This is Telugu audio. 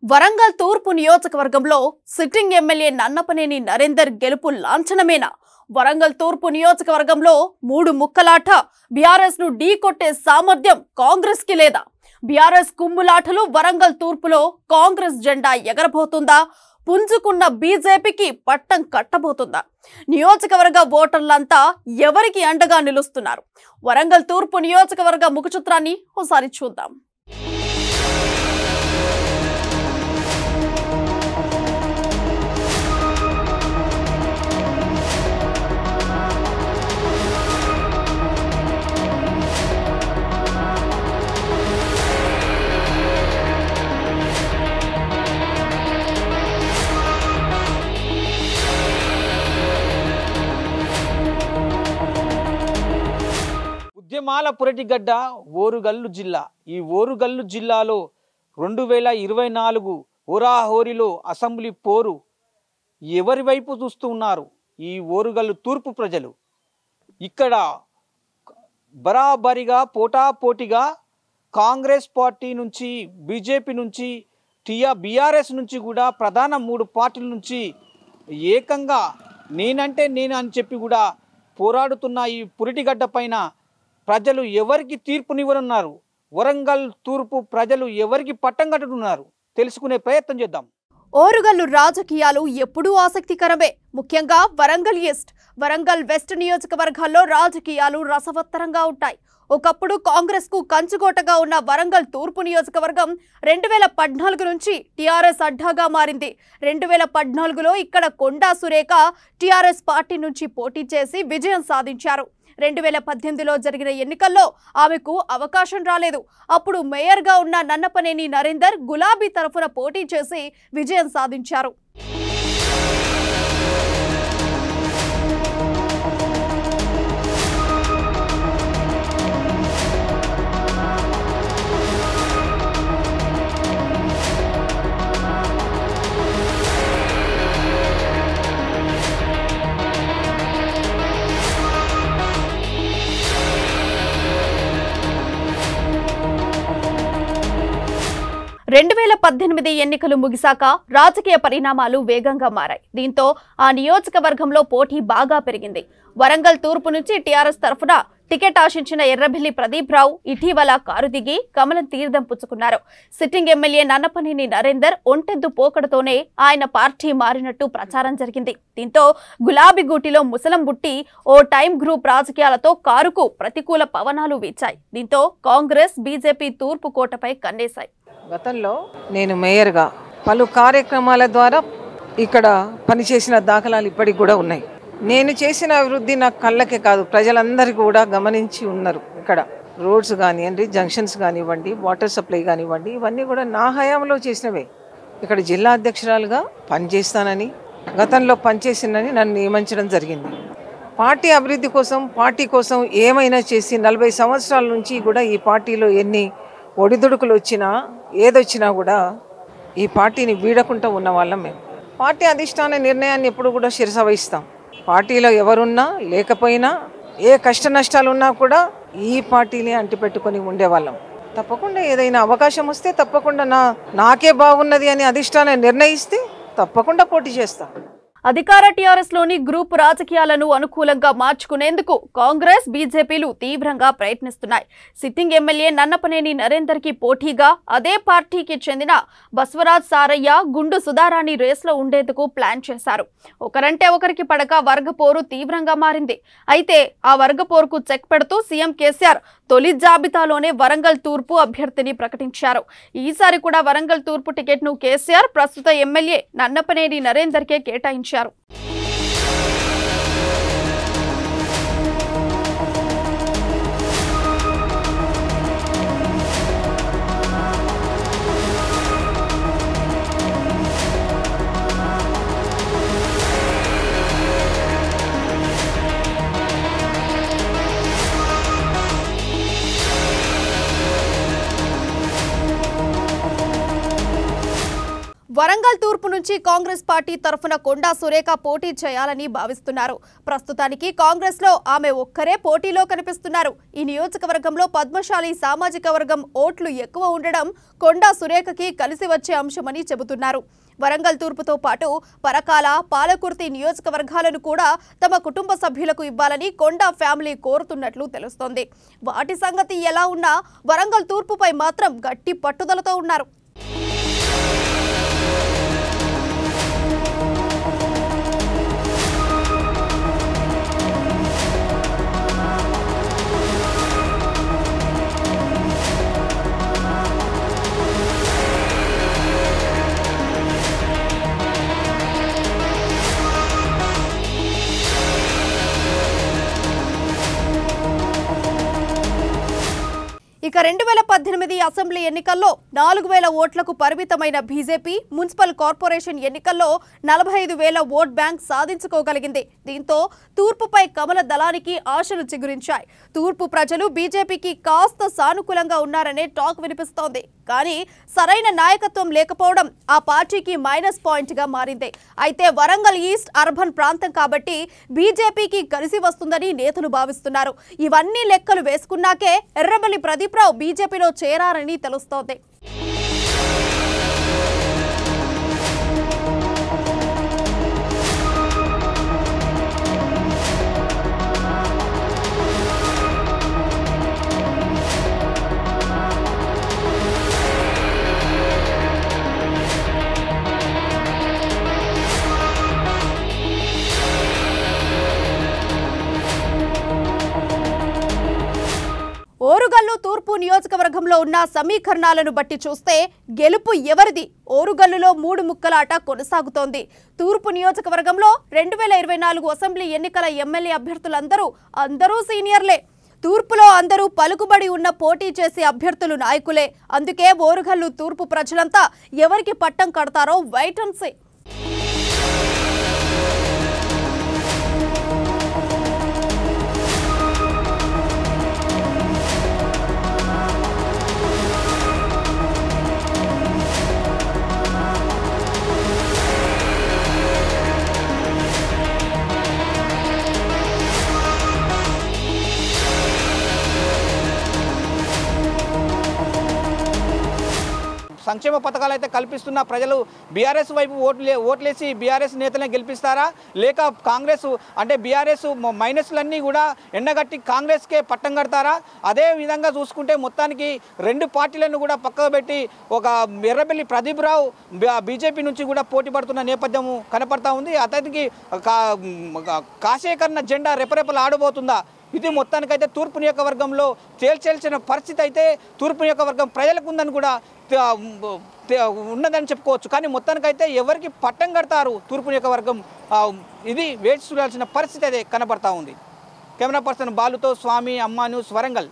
వరంగల్ తూర్పు నియోజకవర్గంలో సిట్టింగ్ ఎమ్మెల్యే నన్నపనేని నరేందర్ గెలుపు లాంఛనమేనా? వరంగల్ తూర్పు నియోజకవర్గంలో మూడు ముక్కలాట బీఆర్ఎస్ ను ఢీకొట్టే సామర్థ్యం కాంగ్రెస్ కి లేదా? బీఆర్ఎస్ కుమ్ములాటలు వరంగల్ తూర్పులో కాంగ్రెస్ జెండా ఎగరబోతుందా? పుంజుకున్న బీజేపీకి పట్టం కట్టబోతుందా? నియోజకవర్గ ఓటర్లంతా ఎవరికి అండగా నిలుస్తున్నారు? వరంగల్ తూర్పు నియోజకవర్గ ముఖచిత్రాన్ని ఒకసారి చూద్దాం. ఉద్యమాల పురటిగడ్డ ఓరుగల్లు జిల్లా. ఈ ఓరుగల్లు జిల్లాలో 2024 హోరాహోరీలో అసెంబ్లీ పోరు ఎవరి వైపు చూస్తూ ఉన్నారు? ఈ ఓరుగల్లు తూర్పు ప్రజలు. ఇక్కడ బరాబరిగా పోటాపోటీగా కాంగ్రెస్ పార్టీ నుంచి, బీజేపీ నుంచి, బీఆర్ఎస్ నుంచి కూడా ప్రధాన మూడు పార్టీల నుంచి ఏకంగా నేనంటే నేను అని చెప్పి కూడా పోరాడుతున్న ఈ పురిటిగడ్డ పైన ప్రజలు ఎవరికి తీర్పునివ్వనున్నారు? వరంగల్ తూర్పు ప్రజలు ఎవరికి పట్టం కట్టుతున్నారు? తెలుసుకునే ప్రయత్నం చేద్దాం. ఓరుగల్లు రాజకీయాలు ఎప్పుడూ ఆసక్తికరమే. ముఖ్యంగా వరంగల్ ఈస్ట్, వరంగల్ వెస్ట్ నియోజకవర్గాల్లో రాజకీయాలు రసవత్తరంగా ఉంటాయి. ఒకప్పుడు కాంగ్రెస్ కు కంచుకోటగా ఉన్న వరంగల్ తూర్పు నియోజకవర్గం 2014 నుంచి టీఆర్ఎస్ అడ్డాగా మారింది. 2014లో ఇక్కడ కొండా సురేఖ టీఆర్ఎస్ పార్టీ నుంచి పోటీ చేసి విజయం సాధించారు. 2018లో జరిగిన ఎన్నికల్లో ఆమెకు అవకాశం రాలేదు. అప్పుడు మేయర్గా ఉన్న నన్నపనేని నరేందర్ గులాబీ తరఫున పోటీ చేసి విజయం సాధించారు. రెండు 2018 ఎన్నికలు ముగిశాక రాజకీయ పరిణామాలు వేగంగా మారాయి. దీంతో ఆ నియోజకవర్గంలో పోటీ బాగా పెరిగింది. వరంగల్ తూర్పు నుంచి టీఆర్ఎస్ తరఫున టికెట్ ఆశించిన ఎర్రబెల్లి ప్రదీప్ రావు ఇటీవల కారు దిగి కమలం తీర్థం పుచ్చుకున్నారు. సిట్టింగ్ ఎమ్మెల్యే నన్నపనేని నరేందర్ ఒంటెద్దు పోకడతోనే ఆయన పార్టీ మారినట్టు ప్రచారం జరిగింది. దీంతో గులాబీ గూటిలో ముసలం బుట్టి ఓ టైం గ్రూప్ రాజకీయాలతో కారుకు ప్రతికూల పవనాలు వీచాయి. దీంతో కాంగ్రెస్, బీజేపీ తూర్పు కోటపై కన్నేశాయి. గతంలో నేను మేయర్గా పలు కార్యక్రమాల ద్వారా ఇక్కడ పనిచేసిన దాఖలాలు ఇప్పటికి కూడా ఉన్నాయి. నేను చేసిన అభివృద్ధి నా కళ్ళకే కాదు, ప్రజలందరికీ కూడా గమనించి ఉన్నారు. ఇక్కడ రోడ్స్ కానివ్వండి, జంక్షన్స్ కానివ్వండి, వాటర్ సప్లై కానివ్వండి, ఇవన్నీ కూడా నా హయాంలో చేసినవే. ఇక్కడ జిల్లా అధ్యక్షురాలుగా పనిచేస్తానని, గతంలో పనిచేసిందని నన్ను నియమించడం జరిగింది. పార్టీ అభివృద్ధి కోసం, పార్టీ కోసం ఏమైనా చేసి 40 సంవత్సరాల నుంచి కూడా ఈ పార్టీలో ఎన్ని ఒడిదుడుకులు వచ్చినా, ఏదొచ్చినా కూడా ఈ పార్టీని వీడకుండా ఉన్న వాళ్ళం మేము. పార్టీ అధిష్టాన నిర్ణయాన్ని ఎప్పుడు కూడా శిరస వహిస్తాం. పార్టీలో ఎవరున్నా లేకపోయినా, ఏ కష్ట నష్టాలు ఉన్నా కూడా ఈ పార్టీని అంటిపెట్టుకొని ఉండేవాళ్ళం. తప్పకుండా ఏదైనా అవకాశం వస్తే తప్పకుండా నాకే బాగున్నది అని అధిష్టానం నిర్ణయిస్తే తప్పకుండా పోటీ చేస్తాం. అధికార టీఆర్ఎస్ లోని గ్రూప్ రాజకీయాలను అనుకూలంగా మార్చుకునేందుకు కాంగ్రెస్, బీజేపీలు తీవ్రంగా ప్రయత్నిస్తున్నాయి. సిట్టింగ్ ఎమ్మెల్యే నన్నపనేని నరేందర్ కి పోటీగా అదే పార్టీకి చెందిన బస్వరాజ్ సారయ్య, గుండు సుధారాణి రేస్లో ఉండేందుకు ప్లాన్ చేశారు. ఒకరంటే ఒకరికి పడక వర్గపోరు తీవ్రంగా మారింది. అయితే ఆ వర్గపోరుకు చెక్ పెడుతూ సీఎం కేసీఆర్ తొలి జాబితాలోనే వరంగల్ తూర్పు అభ్యర్థిని ప్రకటించారు. ఈసారి కూడా వరంగల్ తూర్పు టికెట్ను కేసీఆర్ ప్రస్తుత ఎమ్మెల్యే నన్నపనేని నరేందర్కే కేటాయించారు. వరంగల్ తూర్పు నుంచి కాంగ్రెస్ పార్టీ తరఫున కొండా సురేఖ పోటీ చేయాలని భావిస్తున్నారు. ప్రస్తుతానికి కాంగ్రెస్ లో ఆమె ఒక్కరే పోటీలో కనిపిస్తున్నారు. ఈ నియోజకవర్గంలో పద్మశాలి సామాజిక వర్గం ఓట్లు ఎక్కువ ఉండడం కొండా సురేఖకి కలిసి వచ్చే అంశమని చెబుతున్నారు. వరంగల్ తూర్పుతో పాటు పరకాల, పాలకుర్తి నియోజకవర్గాలను కూడా తమ కుటుంబ సభ్యులకు ఇవ్వాలని కొండా ఫ్యామిలీ కోరుతున్నట్లు తెలుస్తోంది. వాటి సంగతి ఎలా ఉన్నా వరంగల్ తూర్పుపై మాత్రం గట్టి పట్టుదలతో ఉన్నారు. ఇక 2018 అసెంబ్లీ ఎన్నికల్లో 4000 ఓట్లకు పరిమితమైన బీజేపీ మున్సిపల్ కార్పొరేషన్ ఎన్నికల్లో 45,000 ఓట్ బ్యాంక్ సాధించుకోగలిగింది. దీంతో తూర్పుపై కమల దళానికి ఆశలు చిగురించాయి. తూర్పు ప్రజలు బీజేపీకి కాస్త సానుకూలంగా ఉన్నారనే టాక్ వినిపిస్తోంది. కానీ సరైన నాయకత్వం లేకపోవడం ఆ పార్టీకి మైనస్ పాయింట్ గా మారింది. అయితే వరంగల్ ఈస్ట్ అర్బన్ ప్రాంతం కాబట్టి బీజేపీకి కలిసి వస్తుందని నేతలు భావిస్తున్నారు. ఇవన్నీ లెక్కలు వేసుకున్నాకే ఎర్రబెల్లి ప్రదీప్ రావు బీజేపీలో చేరారని తెలుస్తోంది. ఓరుగల్లు తూర్పు నియోజకవర్గంలో ఉన్న సమీకరణాలను బట్టి చూస్తే గెలుపు ఎవరిది? ఓరుగల్లులో 3 ముక్కలాట కొనసాగుతోంది. తూర్పు నియోజకవర్గంలో 2024 అసెంబ్లీ ఎన్నికల ఎమ్మెల్యే అభ్యర్థులందరూ సీనియర్లే. తూర్పులో అందరూ పలుకుబడి ఉన్న పోటీ చేసే అభ్యర్థులు నాయకులే. అందుకే ఓరుగల్లు తూర్పు ప్రజలంతా ఎవరికి పట్టం కడతారో వెయిట్ అండ్ సీ. సంక్షేమ పథకాలు అయితే కల్పిస్తున్న ప్రజలు బీఆర్ఎస్ వైపు ఓట్లేసి బీఆర్ఎస్ నేతలనే గెలిపిస్తారా, లేక కాంగ్రెస్ అంటే బీఆర్ఎస్ మైనస్లన్నీ కూడా ఎండగట్టి కాంగ్రెస్కే పట్టం కడతారా? అదే విధంగా చూసుకుంటే మొత్తానికి 2 పార్టీలను కూడా పక్కకు పెట్టి ఒక ఎర్రబెల్లి ప్రదీప్ రావు బీజేపీ నుంచి కూడా పోటీ పడుతున్న నేపథ్యం కనపడతా ఉంది. అతనికి కాశీకరణ జెండా రెపరెపలు ఆడబోతుందా? ఇది మొత్తానికైతే తూర్పు నియోజకవర్గంలో తేల్చేల్చిన పరిస్థితి అయితే తూర్పు నియోజకవర్గం ప్రజలకు ఉందని కూడా ఉన్నదని చెప్పుకోవచ్చు. కానీ మొత్తానికైతే ఎవరికి పట్టం కడతారు తూర్పు నియోజకవర్గం, ఇది వేచి చూడాల్సిన పరిస్థితి అయితే కనబడతా ఉంది. కెమెరా పర్సన్ బాలుతో స్వామి, అమ్మా న్యూస్, వరంగల్.